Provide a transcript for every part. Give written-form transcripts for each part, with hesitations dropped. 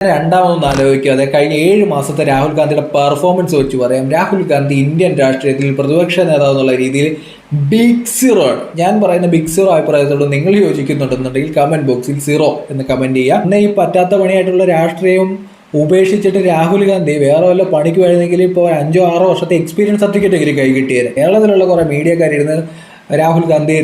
രണ്ടാമതൊന്നും ആലോചിക്കാതെ കഴിഞ്ഞ 7 മാസത്തെ രാഹുൽ ഗാന്ധിയുടെ പെർഫോമൻസ് വെച്ച് പറയാം. രാഹുൽ ഗാന്ധി ഇന്ത്യൻ രാഷ്ട്രീയത്തിൽ പ്രതിപക്ഷ നേതാവ് എന്നുള്ള രീതിയിൽ ബിഗ് സീറോ ആണ്. ഞാൻ പറയുന്ന ബിഗ് സീറോ അഭിപ്രായത്തോട് നിങ്ങൾ യോജിക്കുന്നുണ്ടെന്നുണ്ടെങ്കിൽ കമന്റ് ബോക്സിൽ 0 എന്ന് കമന്റ് ചെയ്യുക. എന്നാൽ ഈ പറ്റാത്ത പണിയായിട്ടുള്ള രാഷ്ട്രീയം ഉപേക്ഷിച്ചിട്ട് രാഹുൽ ഗാന്ധി വേറെ വല്ല പണിക്ക് വരുന്നെങ്കിൽ ഇപ്പോൾ 5-6 വർഷത്തെ എക്സ്പീരിയൻസ് സർട്ടിഫിക്കറ്റ് എങ്കിലും കൈ കിട്ടിയത്. കേരളത്തിലുള്ള കുറേ മീഡിയക്കാരിരുന്ന് രാഹുൽ ഗാന്ധി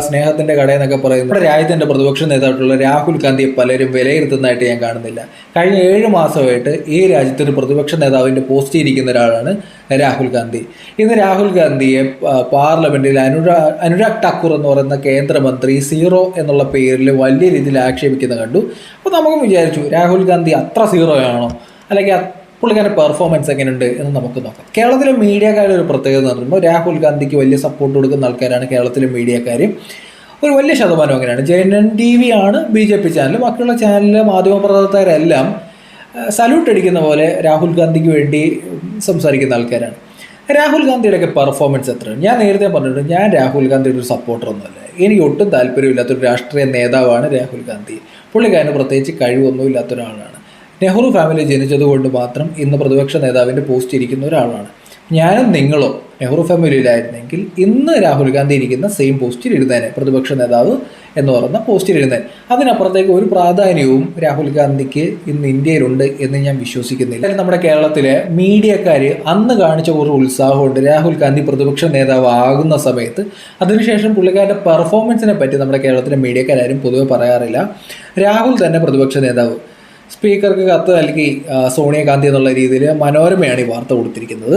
സ്നേഹത്തിന്റെ കട എന്നൊക്കെ പറയുന്നത് നമ്മുടെ രാജ്യത്തിന്റെ പ്രതിപക്ഷ നേതാവായിട്ടുള്ള രാഹുൽ ഗാന്ധിയെ പലരും വിലയിരുത്തുന്നതായിട്ട് ഞാൻ കാണുന്നില്ല. കഴിഞ്ഞ 7 മാസമായിട്ട് ഈ രാജ്യത്തൊരു പ്രതിപക്ഷ നേതാവിന്റെ പോസ്റ്റ് ഇരിക്കുന്ന ഒരാളാണ് രാഹുൽ ഗാന്ധി. ഇന്ന് രാഹുൽ ഗാന്ധിയെ പാർലമെന്റിൽ അനുരാഗ് ഠാക്കൂർ എന്ന് പറയുന്ന കേന്ദ്രമന്ത്രി 0 എന്നുള്ള പേരിൽ വലിയ രീതിയിൽ ആക്ഷേപിക്കുന്ന കണ്ടു. അപ്പോൾ നമുക്ക് വിചാരിച്ചു രാഹുൽ ഗാന്ധി അത്ര 0 ആണോ, അല്ലെങ്കിൽ പുള്ളിക്കാരുടെ പെർഫോമൻസ് എങ്ങനെയുണ്ട് എന്ന് നമുക്ക് നോക്കാം. കേരളത്തിലെ മീഡിയക്കാരുടെ ഒരു പ്രത്യേകത എന്ന് പറയുമ്പോൾ രാഹുൽ ഗാന്ധിക്ക് വലിയ സപ്പോർട്ട് കൊടുക്കുന്ന ആൾക്കാരാണ് കേരളത്തിലെ മീഡിയക്കാർ. ഒരു വലിയ ശതമാനം അങ്ങനെയാണ്. ജനൻ TV ആണ് BJP ചാനൽ. ബാക്കിയുള്ള ചാനലിലെ മാധ്യമപ്രവർത്തകരെല്ലാം സല്യൂട്ട് അടിക്കുന്ന പോലെ രാഹുൽ ഗാന്ധിക്ക് വേണ്ടി സംസാരിക്കുന്ന ആൾക്കാരാണ്. രാഹുൽ ഗാന്ധിയുടെയൊക്കെ പെർഫോമൻസ് എത്രയാണ്? ഞാൻ നേരത്തെ പറഞ്ഞിട്ടുണ്ട്, ഞാൻ രാഹുൽ ഗാന്ധിയുടെ ഒരു സപ്പോർട്ടറൊന്നുമല്ല. എനിക്ക് ഒട്ടും താല്പര്യമില്ലാത്തൊരു രാഷ്ട്രീയ നേതാവാണ് രാഹുൽ ഗാന്ധി. പുള്ളിക്കാരന് പ്രത്യേകിച്ച് കഴിവൊന്നും ഇല്ലാത്ത ഒരാളാണ്. നെഹ്റു ഫാമിലി ജനിച്ചതുകൊണ്ട് മാത്രം ഇന്ന് പ്രതിപക്ഷ നേതാവിൻ്റെ പോസ്റ്റ് ഇരിക്കുന്ന ഒരാളാണ്. ഞാനും നിങ്ങളോ നെഹ്റു ഫാമിലിയിലായിരുന്നെങ്കിൽ ഇന്ന് രാഹുൽ ഗാന്ധി ഇരിക്കുന്ന സെയിം പോസ്റ്റിൽ ഇരുന്നേനെ, പ്രതിപക്ഷ നേതാവ് എന്ന് പറയുന്ന പോസ്റ്റിൽ ഇരുന്നേനെ. അതിനപ്പുറത്തേക്ക് ഒരു പ്രാധാന്യവും രാഹുൽ ഗാന്ധിക്ക് ഇന്ന് ഇന്ത്യയിലുണ്ട് എന്ന് ഞാൻ വിശ്വസിക്കുന്നില്ല. നമ്മുടെ കേരളത്തിലെ മീഡിയക്കാർ അന്ന് കാണിച്ച ഒരു ഉത്സാഹമുണ്ട് രാഹുൽ ഗാന്ധി പ്രതിപക്ഷ നേതാവ് ആകുന്ന സമയത്ത്. അതിനുശേഷം പുള്ളിക്കാരുടെ പെർഫോമൻസിനെ പറ്റി നമ്മുടെ കേരളത്തിലെ മീഡിയക്കാരും പൊതുവെ പറയാറില്ല. രാഹുൽ തന്നെ പ്രതിപക്ഷ നേതാവ്, സ്പീക്കർക്ക് കത്ത് നൽകി സോണിയാഗാന്ധി എന്നുള്ള രീതിയിൽ മനോരമയാണ് ഈ വാർത്ത കൊടുത്തിരിക്കുന്നത്.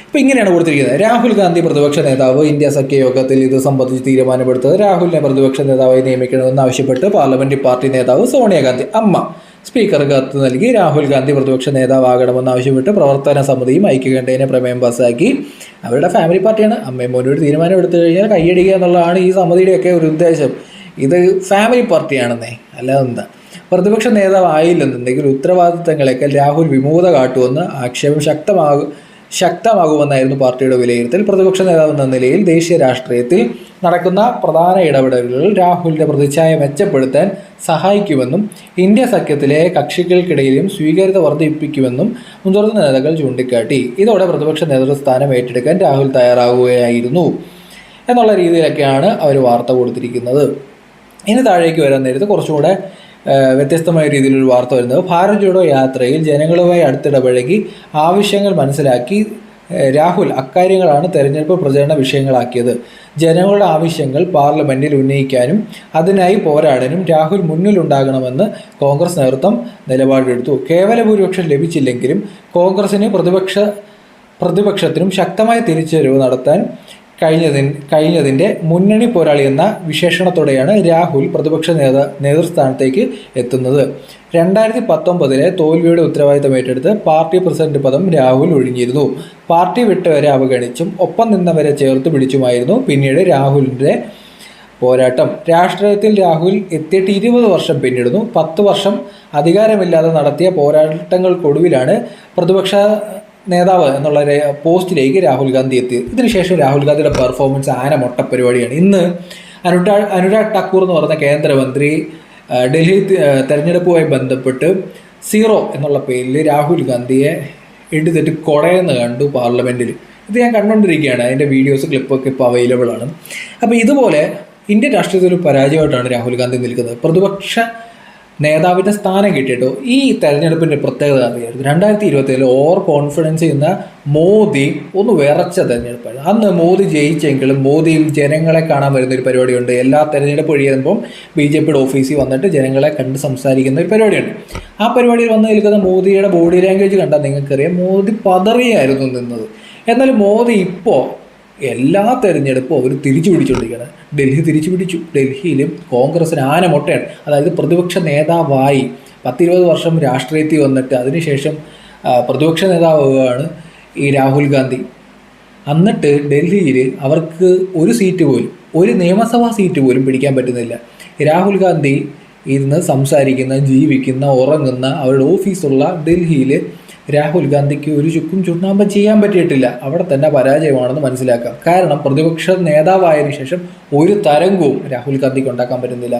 ഇപ്പം ഇങ്ങനെയാണ് കൊടുത്തിരിക്കുന്നത്: രാഹുൽ ഗാന്ധി പ്രതിപക്ഷ നേതാവ്, ഇന്ത്യ സഖ്യ യോഗത്തിൽ ഇത് സംബന്ധിച്ച് തീരുമാനമെടുത്തത് രാഹുലിനെ പ്രതിപക്ഷ നേതാവായി നിയമിക്കണമെന്ന് ആവശ്യപ്പെട്ട് പാർലമെന്ററി പാർട്ടി നേതാവ് സോണിയാഗാന്ധി അമ്മ സ്പീക്കർക്ക് കത്ത് നൽകി. രാഹുൽ ഗാന്ധി പ്രതിപക്ഷ നേതാവാകണമെന്ന് ആവശ്യപ്പെട്ട് പ്രവർത്തന സമിതിയും ഐക്യകണ്ഠേന പ്രമേയം പാസ്സാക്കി. അവരുടെ ഫാമിലി പാർട്ടിയാണ്. അമ്മയും മോനും ഒരു തീരുമാനം എടുത്തു കഴിഞ്ഞാൽ കൈയടിക്കുക എന്നുള്ളതാണ് ഈ സമിതിയുടെയൊക്കെ ഒരു ഉദ്ദേശം. ഇത് ഫാമിലി പാർട്ടിയാണെന്നേ, അല്ലാതെ എന്താ. പ്രതിപക്ഷ നേതാവായില്ലെന്നുണ്ടെങ്കിൽ ഉത്തരവാദിത്തങ്ങളൊക്കെ രാഹുൽ വിമുഖത കാട്ടുമെന്ന് ആക്ഷേപം ശക്തമാകുമെന്നായിരുന്നു പാർട്ടിയുടെ വിലയിരുത്തൽ. പ്രതിപക്ഷ നേതാവ് എന്ന നിലയിൽ ദേശീയ രാഷ്ട്രീയത്തിൽ നടക്കുന്ന പ്രധാന ഇടപെടലുകൾ രാഹുലിൻ്റെ പ്രതിച്ഛായ മെച്ചപ്പെടുത്താൻ സഹായിക്കുമെന്നും ഇന്ത്യ സഖ്യത്തിലെ കക്ഷികൾക്കിടയിലും സ്വീകാര്യത വർദ്ധിപ്പിക്കുമെന്നും മുതിർന്ന നേതാക്കൾ ചൂണ്ടിക്കാട്ടി. ഇതോടെ പ്രതിപക്ഷ നേതൃസ്ഥാനം ഏറ്റെടുക്കാൻ രാഹുൽ തയ്യാറാവുകയായിരുന്നു എന്നുള്ള രീതിയിലൊക്കെയാണ് അവർ വാർത്ത കൊടുത്തിരിക്കുന്നത്. ഇനി താഴേക്ക് വരാൻ നേരത്ത് കുറച്ചുകൂടെ വ്യത്യസ്തമായ രീതിയിലൊരു വാർത്ത വരുന്നത്: ഭാരത് ജോഡോ യാത്രയിൽ ജനങ്ങളുമായി അടുത്തിടപഴകി ആവശ്യങ്ങൾ മനസ്സിലാക്കി രാഹുൽ അക്കാര്യങ്ങളാണ് തെരഞ്ഞെടുപ്പ് പ്രചരണ വിഷയങ്ങളാക്കിയത്. ജനങ്ങളുടെ ആവശ്യങ്ങൾ പാർലമെന്റിൽ ഉന്നയിക്കാനും അതിനായി പോരാടാനും രാഹുൽ മുന്നിലുണ്ടാകണമെന്ന് കോൺഗ്രസ് നേതൃത്വം നിലപാടെടുത്തു. കേവല ഭൂരിപക്ഷം ലഭിച്ചില്ലെങ്കിലും കോൺഗ്രസിന് പ്രതിപക്ഷത്തിനും ശക്തമായ തിരിച്ചുവരവ് നടത്താൻ കഴിഞ്ഞതിൻ്റെ മുന്നണി പോരാളി എന്ന വിശേഷണത്തോടെയാണ് രാഹുൽ പ്രതിപക്ഷ നേതൃസ്ഥാനത്തേക്ക് എത്തുന്നത്. 2019 തോൽവിയുടെ ഉത്തരവാദിത്തം ഏറ്റെടുത്ത് പാർട്ടി പ്രസിഡന്റ് പദം രാഹുൽ ഒഴിഞ്ഞിരുന്നു. പാർട്ടി വിട്ടവരെ അവഗണിച്ചും ഒപ്പം നിന്നവരെ ചേർത്ത് പിടിച്ചുമായിരുന്നു പിന്നീട് രാഹുലിൻ്റെ പോരാട്ടം. രാഷ്ട്രീയത്തിൽ രാഹുൽ എത്തിയിട്ട് 20 വർഷം പിന്നിടുന്നു. 10 വർഷം അധികാരമില്ലാതെ നടത്തിയ പോരാട്ടങ്ങൾക്കൊടുവിലാണ് പ്രതിപക്ഷ നേതാവ് എന്നുള്ള പോസ്റ്റിലേക്ക് രാഹുൽ ഗാന്ധി എത്തി. ഇതിനുശേഷം രാഹുൽ ഗാന്ധിയുടെ പെർഫോമൻസ് ആനമൊട്ട പരിപാടിയാണ്. ഇന്ന് അനുരാഗ് ഠാക്കൂർ എന്ന് പറയുന്ന കേന്ദ്രമന്ത്രി ഡൽഹി തെരഞ്ഞെടുപ്പുമായി ബന്ധപ്പെട്ട് 0 എന്നുള്ള പേരിൽ രാഹുൽ ഗാന്ധിയെ എടുത്തിട്ട് കൊടയെന്ന് കണ്ടു പാർലമെൻറ്റിൽ. ഇത് ഞാൻ കണ്ടുകൊണ്ടിരിക്കുകയാണ്. അതിൻ്റെ വീഡിയോസ് ക്ലിപ്പൊക്കെ ഇപ്പോൾ അവൈലബിൾ ആണ്. അപ്പോൾ ഇതുപോലെ ഇന്ത്യൻ രാഷ്ട്രീയത്തിൽ ഒരു പരാജയമായിട്ടാണ് രാഹുൽ ഗാന്ധി നിൽക്കുന്നത്. പ്രതിപക്ഷ നേതാവിൻ്റെ സ്ഥാനം കിട്ടിയിട്ടോ ഈ തെരഞ്ഞെടുപ്പിൻ്റെ പ്രത്യേകത അറിയായിരുന്നു. 2027 ഓവർ കോൺഫിഡൻസ് ചെയ്യുന്ന മോദി ഒന്ന് വിറച്ച തെരഞ്ഞെടുപ്പായിരുന്നു. അന്ന് മോദി ജയിച്ചെങ്കിലും മോദിയും ജനങ്ങളെ കാണാൻ വരുന്നൊരു പരിപാടിയുണ്ട്. എല്ലാ തെരഞ്ഞെടുപ്പ് കഴിയുമ്പം BJPയുടെ ഓഫീസിൽ വന്നിട്ട് ജനങ്ങളെ കണ്ട് സംസാരിക്കുന്ന ഒരു പരിപാടിയുണ്ട്. ആ പരിപാടിയിൽ വന്ന് നിൽക്കുന്ന മോദിയുടെ ബോഡി ലാംഗ്വേജ് കണ്ടാൽ നിങ്ങൾക്കറിയാം മോദി പതറിയായിരുന്നു നിന്നത്. എന്നാൽ മോദി ഇപ്പോൾ എല്ലാ തെരഞ്ഞെടുപ്പും അവർ തിരിച്ചു പിടിച്ചുകൊണ്ടിരിക്കുകയാണ്. ഡൽഹി തിരിച്ചു പിടിച്ചു. ഡൽഹിയിലും കോൺഗ്രസിന് ആനമൊട്ടയാണ്. അതായത് പ്രതിപക്ഷ നേതാവായി 10-20 വർഷം രാഷ്ട്രീയത്തിൽ വന്നിട്ട് അതിനുശേഷം പ്രതിപക്ഷ നേതാവാണ് ഈ രാഹുൽ ഗാന്ധി. എന്നിട്ട് ഡൽഹിയിൽ അവർക്ക് ഒരു സീറ്റ് പോലും, ഒരു നിയമസഭാ സീറ്റ് പോലും പിടിക്കാൻ പറ്റുന്നില്ല. രാഹുൽ ഗാന്ധി ഇരുന്ന് സംസാരിക്കുന്ന, ജീവിക്കുന്ന, ഉറങ്ങുന്ന അവരുടെ ഓഫീസുള്ള ഡൽഹിയിൽ രാഹുൽ ഗാന്ധിക്ക് ഒരു ചുക്കും ചുണ്ണാമ്പം ചെയ്യാൻ പറ്റിയിട്ടില്ല. അവിടെ തന്നെ പരാജയമാണെന്ന് മനസ്സിലാക്കാം. കാരണം പ്രതിപക്ഷ നേതാവായതിനു ശേഷം ഒരു തരംഗവും രാഹുൽ ഗാന്ധിക്ക് ഉണ്ടാക്കാൻ പറ്റുന്നില്ല.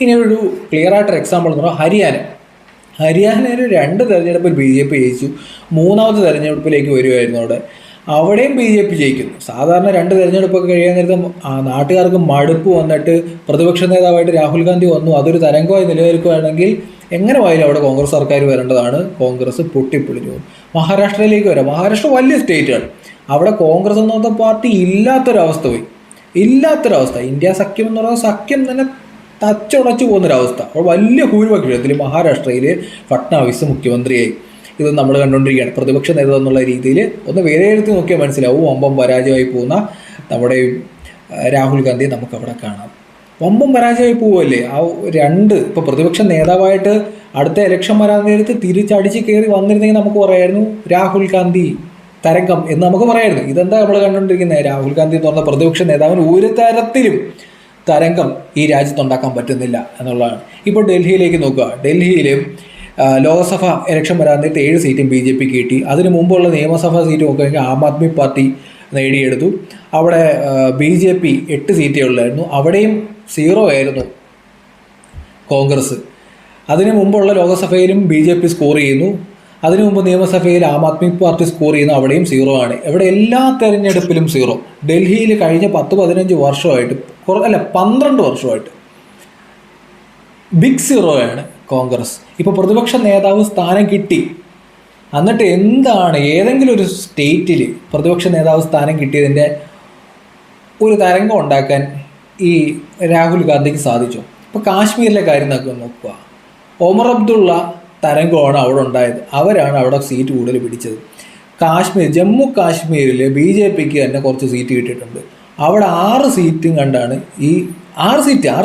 ഇനി ഒരു ക്ലിയർ ആയിട്ടൊരു എക്സാമ്പിൾ എന്ന് പറഞ്ഞാൽ ഹരിയാനയിൽ 2 തെരഞ്ഞെടുപ്പിൽ BJP ജയിച്ചു, 3ാമത്തെ തെരഞ്ഞെടുപ്പിലേക്ക് വരുമായിരുന്നു. അവിടെയും BJP ജയിക്കുന്നു. സാധാരണ 2 തെരഞ്ഞെടുപ്പൊക്കെ കഴിയാൻ നേരത്തെ നാട്ടുകാർക്ക് മടുപ്പ് വന്നിട്ട് പ്രതിപക്ഷ നേതാവായിട്ട് രാഹുൽ ഗാന്ധി വന്നു, അതൊരു തരംഗമായി നിലനിൽക്കുകയാണെങ്കിൽ എങ്ങനെ പോയാലും അവിടെ കോൺഗ്രസ് സർക്കാർ വരേണ്ടതാണ്. കോൺഗ്രസ് പൊട്ടിപ്പൊളിഞ്ഞു. മഹാരാഷ്ട്രയിലേക്ക് വരാം. മഹാരാഷ്ട്ര വലിയ സ്റ്റേറ്റാണ്. അവിടെ കോൺഗ്രസ് എന്ന് പറഞ്ഞ പാർട്ടി ഇല്ലാത്തൊരവസ്ഥ പോയി. ഇന്ത്യ സഖ്യം എന്ന് പറയുന്ന സഖ്യം തന്നെ തച്ചുടച്ചു പോകുന്നൊരവസ്ഥ. അപ്പോൾ വലിയ ഭൂരിപക്ഷത്തിൽ മഹാരാഷ്ട്രയിൽ ഫട്നാവിസ് മുഖ്യമന്ത്രിയായി. ഇത് നമ്മൾ കണ്ടുകൊണ്ടിരിക്കുകയാണ്. പ്രതിപക്ഷ നേതാവ് എന്നുള്ള രീതിയിൽ ഒന്ന് വിലയിരുത്തി നോക്കിയാൽ മനസ്സിലാവും വമ്പം പരാജയമായി പോകുന്ന നമ്മുടെ രാഹുൽ ഗാന്ധി നമുക്കവിടെ കാണാം. വമ്പം പരാജയമായി പോവുമല്ലേ. ഇപ്പോൾ പ്രതിപക്ഷ നേതാവായിട്ട് അടുത്ത ഇലക്ഷൻ വരാൻ നേരത്ത് തിരിച്ചടിച്ച് കയറി വന്നിരുന്നെങ്കിൽ നമുക്ക് പറയായിരുന്നു രാഹുൽ ഗാന്ധി തരംഗം എന്ന് നമുക്ക് പറയായിരുന്നു. ഇതെന്താ നമ്മൾ കണ്ടുകൊണ്ടിരിക്കുന്നത്? രാഹുൽ ഗാന്ധി എന്ന് പറഞ്ഞ പ്രതിപക്ഷ നേതാവിന് ഒരു തരത്തിലും തരംഗം ഈ രാജ്യത്തുണ്ടാക്കാൻ പറ്റുന്നില്ല എന്നുള്ളതാണ്. ഇപ്പോൾ ഡൽഹിയിലേക്ക് നോക്കുക. ഡൽഹിയിൽ ലോക്സഭ ഇലക്ഷൻ വരാൻ നേരത്തെ 7 സീറ്റും BJP കിട്ടി. അതിന് മുമ്പുള്ള നിയമസഭാ സീറ്റ് നോക്കുകയാണെങ്കിൽ ആം ആദ്മി പാർട്ടി നേടിയെടുത്തു. അവിടെ BJP 8 സീറ്റേ ഉള്ളായിരുന്നു. അവിടെയും 0 ആയിരുന്നു കോൺഗ്രസ്. അതിന് മുമ്പുള്ള ലോക്സഭയിലും BJP സ്കോർ ചെയ്യുന്നു. അതിനു മുമ്പ് നിയമസഭയിൽ ആം ആദ്മി പാർട്ടി സ്കോർ ചെയ്യുന്നു, അവിടെയും 0 ആണ്. ഇവിടെ എല്ലാ തെരഞ്ഞെടുപ്പിലും 0. ഡൽഹിയിൽ കഴിഞ്ഞ 10-15 വർഷമായിട്ട് 12 വർഷമായിട്ട് ബിഗ് 0 ആണ് കോൺഗ്രസ്. ഇപ്പോൾ പ്രതിപക്ഷ നേതാവ് സ്ഥാനം കിട്ടി, എന്നിട്ട് എന്താണ് ഏതെങ്കിലും ഒരു സ്റ്റേറ്റിൽ പ്രതിപക്ഷ നേതാവ് സ്ഥാനം കിട്ടിയതിൻ്റെ ഒരു തരംഗം ഉണ്ടാക്കാൻ ഈ രാഹുൽ ഗാന്ധിക്ക് സാധിച്ചു? ഇപ്പോൾ കാശ്മീരിലെ കാര്യം നോക്കുക. ഒമർ അബ്ദുള്ള തരംഗമാണ് അവിടെ ഉണ്ടായത്. അവരാണ് അവിടെ സീറ്റ് കൂടുതൽ പിടിച്ചത്. ജമ്മു കാശ്മീരിൽ BJPക്ക് തന്നെ കുറച്ച് സീറ്റ് കിട്ടിയിട്ടുണ്ട്. അവിടെ 6 സീറ്റും കണ്ടാണ് 6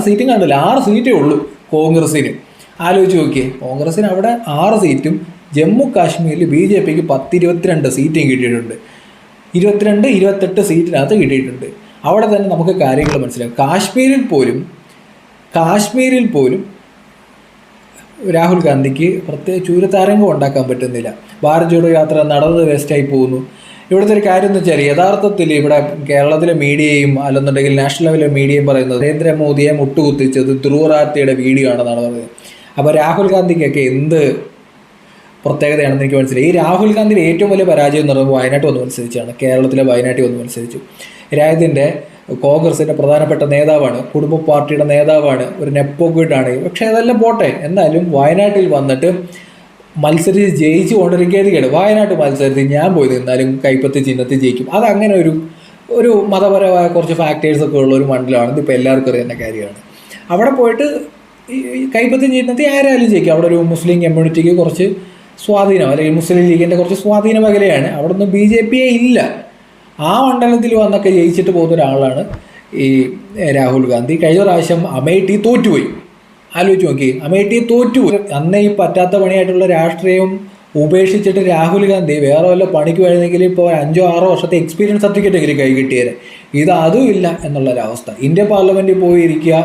സീറ്റും കണ്ടില്ല, 6 സീറ്റേ ഉള്ളൂ കോൺഗ്രസ്സിന്. ആലോചിച്ച് നോക്കിയേ, കോൺഗ്രസ്സിന് അവിടെ 6 സീറ്റും ജമ്മു കാശ്മീരിൽ BJPക്ക് 10-22 സീറ്റും കിട്ടിയിട്ടുണ്ട്. 22-28 സീറ്റിനകത്ത് കിട്ടിയിട്ടുണ്ട്. അവിടെ തന്നെ നമുക്ക് കാര്യങ്ങൾ മനസ്സിലാക്കും. കാശ്മീരിൽ പോലും രാഹുൽ ഗാന്ധിക്ക് പ്രത്യേകിച്ച് ഒരു തരംഗം ഉണ്ടാക്കാൻ പറ്റുന്നില്ല. ഭാരത് ജോഡോ യാത്ര നടന്നത് വേസ്റ്റായി പോകുന്നു. ഇവിടുത്തെ ഒരു കാര്യം എന്ന് വെച്ചാൽ യഥാർത്ഥത്തിൽ ഇവിടെ കേരളത്തിലെ മീഡിയയും അല്ലെന്നുണ്ടെങ്കിൽ നാഷണൽ ലെവലിലെ മീഡിയയും പറയുന്നത് നരേന്ദ്രമോദിയെ മുട്ടുകുത്തിച്ചത് ധ്രുവറാത്തിയുടെ വീഡിയോ ആണെന്നാണ് പറയുന്നത്. അപ്പോൾ രാഹുൽ ഗാന്ധിക്കൊക്കെ എന്ത് പ്രത്യേകതയാണെന്ന് എനിക്ക് മനസ്സിലായി. ഈ രാഹുൽ ഗാന്ധിയുടെ ഏറ്റവും വലിയ പരാജയം എന്ന് പറയുമ്പോൾ വയനാട്ടിൽ വന്ന് മത്സരിച്ചാണ്. കേരളത്തിലെ വയനാട്ടിൽ വന്ന് മത്സരിച്ചു. രാജ്യത്തിൻ്റെ കോൺഗ്രസിൻ്റെ പ്രധാനപ്പെട്ട നേതാവാണ്, കുടുംബ പാർട്ടിയുടെ നേതാവാണ്, ഒരു നെപ്പോക്കിട്ടാണ്. പക്ഷേ അതെല്ലാം പോട്ടെ, എന്നാലും വയനാട്ടിൽ വന്നിട്ട് മത്സരിച്ച് ജയിച്ചു കൊണ്ടിരിക്കുകയാണ്. വയനാട്ട് മത്സരത്തിൽ ഞാൻ പോയി നിന്നാലും കൈപ്പത്തി ചിഹ്നത്തിൽ ജയിക്കും. അതങ്ങനെ ഒരു മതപരമായ കുറച്ച് ഫാക്ടേഴ്സൊക്കെ ഉള്ള ഒരു മണ്ഡലമാണ്. ഇതിപ്പോൾ എല്ലാവർക്കും അറിയുന്ന കാര്യമാണ്. അവിടെ പോയിട്ട് കൈപ്പത്തി ചിഹ്നത്തിൽ ആരായാലും ജയിക്കും. അവിടെ ഒരു മുസ്ലിം കമ്മ്യൂണിറ്റിക്ക് കുറച്ച് സ്വാധീനം, അല്ലെങ്കിൽ മുസ്ലിം ലീഗിൻ്റെ കുറച്ച് സ്വാധീന മേഖലയാണ്. അവിടെ ഒന്നും BJP ഇല്ല. ആ മണ്ഡലത്തിൽ വന്നൊക്കെ ജയിച്ചിട്ട് പോകുന്ന ഒരാളാണ് ഈ രാഹുൽ ഗാന്ധി. കഴിഞ്ഞ പ്രാവശ്യം അമേഠി തോറ്റുപോയി. ആലോചിച്ച് നോക്കി, അമേഠി തോറ്റുപോയി. അന്നേ ഈ പറ്റാത്ത പണിയായിട്ടുള്ള രാഷ്ട്രീയം ഉപേക്ഷിച്ചിട്ട് രാഹുൽ ഗാന്ധി വേറെ വല്ല പണിക്ക് വരുന്നെങ്കിൽ ഇപ്പോൾ 5-6 വർഷത്തെ എക്സ്പീരിയൻസ് സർട്ടിഫിക്കറ്റ് എങ്കിലും കൈ കിട്ടിയത്. അതും ഇല്ല എന്നുള്ളൊരവസ്ഥ. ഇന്ത്യ പാർലമെൻറ്റിൽ പോയിരിക്കുക,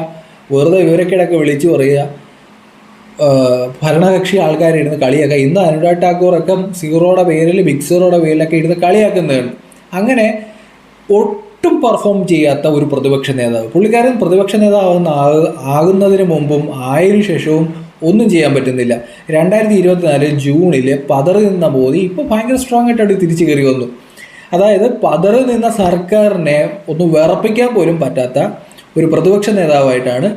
വെറുതെ വിവരക്കേടൊക്കെ വിളിച്ചു പറയുക, ഭരണകക്ഷി ആൾക്കാരിരുന്ന് കളിയാക്കുക. ഇന്ന് അനുരാഗ് ഠാക്കൂറൊക്കെ 0യുടെ പേരിൽ ബിഗ് 0യുടെ പേരിലൊക്കെ ഇരുന്ന് കളിയാക്കുന്നതാണ്. അങ്ങനെ ഒട്ടും പെർഫോം ചെയ്യാത്ത ഒരു പ്രതിപക്ഷ നേതാവ്. പുള്ളിക്കാരൻ പ്രതിപക്ഷ ആകുന്നതിന് മുമ്പും ആയതിനു ശേഷവും ഒന്നും ചെയ്യാൻ പറ്റുന്നില്ല. 2024 ജൂണിൽ പതറി നിന്ന മോദി ഇപ്പോൾ ഭയങ്കര സ്ട്രോങ് ആയിട്ട് തിരിച്ചു കയറി വന്നു. അതായത് പതറി നിന്ന സർക്കാരിനെ ഒന്ന് വിറപ്പിക്കാൻ പോലും പറ്റാത്ത ഒരു പ്രതിപക്ഷ നേതാവായിട്ടാണ്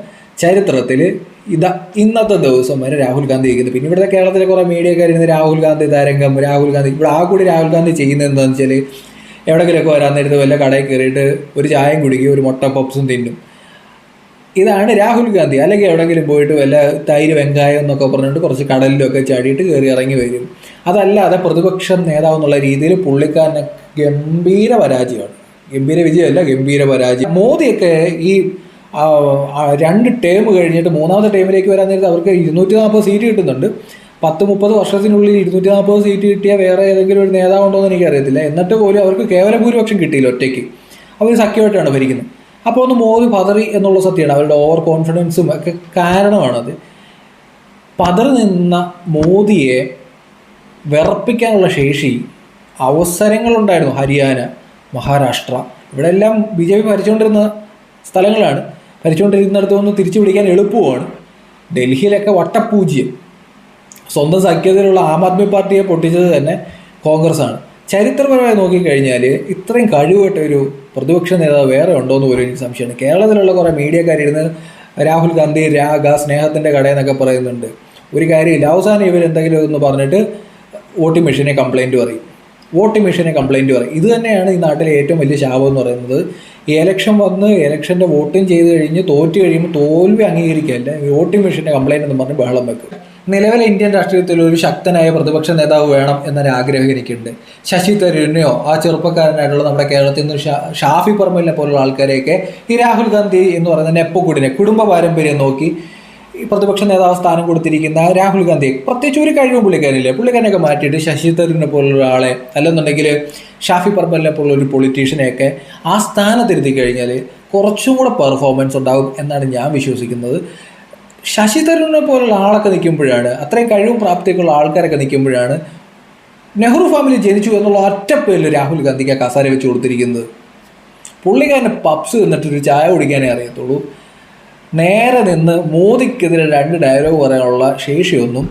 ചരിത്രത്തിൽ ഇന്നത്തെ ദിവസം വരെ രാഹുൽ ഗാന്ധി ഇരിക്കുന്നത്. പിന്നെ ഇവിടുത്തെ കേരളത്തിലെ കുറേ മീഡിയക്കാരിരുന്ന് രാഹുൽ ഗാന്ധി തരംഗം, രാഹുൽ ഗാന്ധി ഇവിടെ കൂടി രാഹുൽ ഗാന്ധി ചെയ്യുന്നത് എന്താണെന്ന് വെച്ചാൽ എവിടെയെങ്കിലുമൊക്കെ വരാൻ നേരത്ത് വല്ല കടയിൽ കയറിയിട്ട് ഒരു ചായയും കുടിക്കും, ഒരു മുട്ട പപ്സും തിന്നും. ഇതാണ് രാഹുൽ ഗാന്ധി. അല്ലെങ്കിൽ എവിടെയെങ്കിലും പോയിട്ട് വല്ല തൈര് വെങ്കായം എന്നൊക്കെ പറഞ്ഞിട്ട് കുറച്ച് കടലിലൊക്കെ ചാടിയിട്ട് കയറി ഇറങ്ങി വരും. അതല്ലാതെ പ്രതിപക്ഷ നേതാവ് എന്നുള്ള രീതിയിൽ പുള്ളിക്കാരനെ ഗംഭീര പരാജയമാണ്. ഗംഭീര വിജയമല്ല, ഗംഭീര പരാജയം. മോദിയൊക്കെ ഈ 2 ടേം കഴിഞ്ഞിട്ട് 3ാമത്തെ ടേമിലേക്ക് വരാൻ നേരത്തെ അവർക്ക് 240 സീറ്റ് കിട്ടുന്നുണ്ട്. 10-30 വർഷത്തിനുള്ളിൽ 240 സീറ്റ് കിട്ടിയ വേറെ ഏതെങ്കിലും ഒരു നേതാവുണ്ടോ എന്ന് എനിക്കറിയത്തില്ല. എന്നിട്ട് പോലും അവർക്ക് കേവല ഭൂരിപക്ഷം കിട്ടിയില്ല. ഒറ്റയ്ക്ക് അവർ സഖ്യമായിട്ടാണ് ഭരിക്കുന്നത്. അപ്പോൾ ഒന്ന് മോദി പതറി എന്നുള്ള സത്യമാണ്. അവരുടെ ഓവർ കോൺഫിഡൻസും ഒക്കെ കാരണമാണത്. പതറി നിന്ന മോദിയെ വിറപ്പിക്കാനുള്ള ശേഷി അവസരങ്ങളുണ്ടായിരുന്നു. ഹരിയാന, മഹാരാഷ്ട്ര, ഇവിടെ എല്ലാം BJP ഭരിച്ചുകൊണ്ടിരുന്ന സ്ഥലങ്ങളാണ്. ഭരിച്ചുകൊണ്ടിരുന്നിടത്തൊന്ന് തിരിച്ചു പിടിക്കാൻ എളുപ്പമാണ്. ഡൽഹിയിലൊക്കെ വട്ടപൂജ്യം. സ്വന്തം സഖ്യത്തിലുള്ള ആം ആദ്മി പാർട്ടിയെ പൊട്ടിച്ചത് തന്നെ കോൺഗ്രസ് ആണ്. ചരിത്രപരമായി നോക്കിക്കഴിഞ്ഞാൽ ഇത്രയും കഴിവുകെട്ട ഒരു പ്രതിപക്ഷ നേതാവ് വേറെ ഉണ്ടോ എന്ന് പോലും എനിക്ക് സംശയമാണ്. കേരളത്തിലുള്ള കുറേ മീഡിയക്കാരിരുന്ന് രാഹുൽ ഗാന്ധി സ്നേഹത്തിൻ്റെ കടയെന്നൊക്കെ പറയുന്നുണ്ട്. ഒരു കാര്യമില്ല, അവസാനം ഇവർ എന്തെങ്കിലും ഒന്ന് പറഞ്ഞിട്ട് വോട്ടിംഗ് മെഷീനെ കംപ്ലയിൻറ്റ് പറയും. ഇത് തന്നെയാണ് ഈ നാട്ടിലെ ഏറ്റവും വലിയ ശാപം എന്ന് പറയുന്നത്. ഈ ഇലക്ഷൻ വന്ന് ഇലക്ഷൻ്റെ വോട്ടിംഗ് ചെയ്ത് കഴിഞ്ഞ് തോറ്റ് കഴിയുമ്പോൾ തോൽവി അംഗീകരിക്കുകയല്ല, വോട്ടിംഗ് മെഷീൻ്റെ കംപ്ലയിൻ്റ് എന്ന് പറഞ്ഞ് ബഹളം വെക്കും. നിലവിലെ ഇന്ത്യൻ രാഷ്ട്രീയത്തിൽ ഒരു ശക്തനായ പ്രതിപക്ഷ നേതാവ് വേണം എന്നൊരു ആഗ്രഹം എനിക്കുണ്ട്. ശശി തരൂരിനെയോ ആ ചെറുപ്പക്കാരനായിട്ടുള്ള നമ്മുടെ കേരളത്തിൽ നിന്ന് ഷാഫി പറമ്പലിനെ പോലുള്ള ആൾക്കാരെയൊക്കെ ഈ രാഹുൽ ഗാന്ധി എന്ന് പറയുന്ന നെപ്പക്കുടിനെ കുടുംബ പാരമ്പര്യം നോക്കി ഈ പ്രതിപക്ഷ നേതാവ് സ്ഥാനം കൊടുത്തിരിക്കുന്ന രാഹുൽ ഗാന്ധിയെ പ്രത്യേകിച്ച് ഒരു കഴിവും പുള്ളിക്കാരനെയൊക്കെ മാറ്റിയിട്ട് ശശി തരൂരിനെ പോലുള്ള ആളെ, അല്ലെന്നുണ്ടെങ്കിൽ ഷാഫി പറമ്പലിനെ പോലുള്ള ഒരു പൊളിറ്റീഷ്യനെയൊക്കെ ആ സ്ഥാനത്തിരുത്തി കഴിഞ്ഞാൽ കുറച്ചും കൂടെ പെർഫോമൻസ് ഉണ്ടാകും എന്നാണ് ഞാൻ വിശ്വസിക്കുന്നത്. ശശി തരൂരിനെ പോലുള്ള ആളൊക്കെ നിൽക്കുമ്പോഴാണ്, അത്രയും കഴിവും പ്രാപ്തിയൊക്കെയുള്ള ആൾക്കാരൊക്കെ നിൽക്കുമ്പോഴാണ് നെഹ്റു ഫാമിലി ജനിച്ചു എന്നുള്ള ഒറ്റ പേരിൽ രാഹുൽ ഗാന്ധിക്ക് ആ കസാര വെച്ച് കൊടുത്തിരിക്കുന്നത്. പുള്ളിക്കാരനെ പപ്സ് തിന്നിട്ടൊരു ചായ കുടിക്കാനേ അറിയത്തുള്ളൂ. നേരെ നിന്ന് മോദിക്കെതിരെ 2 ഡയലോഗ് പറയാനുള്ള ശേഷിയൊന്നും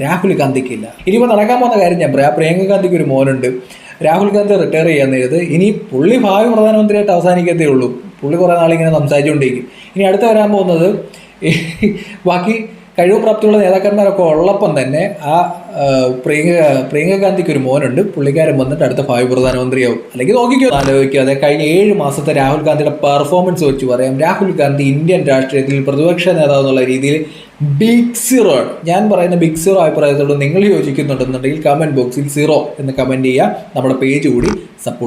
രാഹുൽ ഗാന്ധിക്കില്ല. ഇനിയിപ്പോൾ നടക്കാൻ പോകുന്ന കാര്യം ഞാൻ പറയാം. പ്രിയങ്ക ഗാന്ധിക്ക് ഒരു മോനുണ്ട്. രാഹുൽ ഗാന്ധി റിട്ടയർ ചെയ്യാൻ നേരത്ത് ഇനി പുള്ളി ഭാവി പ്രധാനമന്ത്രിയായിട്ട് അവസാനിക്കത്തേ ഉള്ളൂ. പുള്ളി കുറേ നാളിങ്ങനെ സംസാരിച്ചുകൊണ്ടിരിക്കും. ഇനി അടുത്ത് വരാൻ പോകുന്നത് ബാക്കി കഴിവ് പ്രാപ്തിയുള്ള നേതാക്കന്മാരൊക്കെ ഉള്ളപ്പം തന്നെ ആ പ്രിയങ്ക ഗാന്ധിക്ക് ഒരു മോനുണ്ട്. പുള്ളിക്കാരൻ വന്നിട്ട് അടുത്ത ഭാവി പ്രധാനമന്ത്രിയാവും. അല്ലെങ്കിൽ ആലോചിക്കാതെ കഴിഞ്ഞ 7 മാസത്തെ രാഹുൽ ഗാന്ധിയുടെ പെർഫോമൻസ് വെച്ച് പറയാം, രാഹുൽ ഗാന്ധി ഇന്ത്യൻ രാഷ്ട്രീയത്തിൽ പ്രതിപക്ഷ നേതാവ് എന്നുള്ള രീതിയിൽ ബിഗ് സീറോ ആണ്. ഞാൻ പറയുന്ന ബിഗ് സീറോ അഭിപ്രായത്തോട് നിങ്ങൾ യോജിക്കുന്നുണ്ടെന്നുണ്ടെങ്കിൽ കമൻറ്റ് ബോക്സിൽ 0 എന്ന് കമൻറ്റ് ചെയ്യുക. നമ്മുടെ പേജ് കൂടി സപ്പോർട്ട്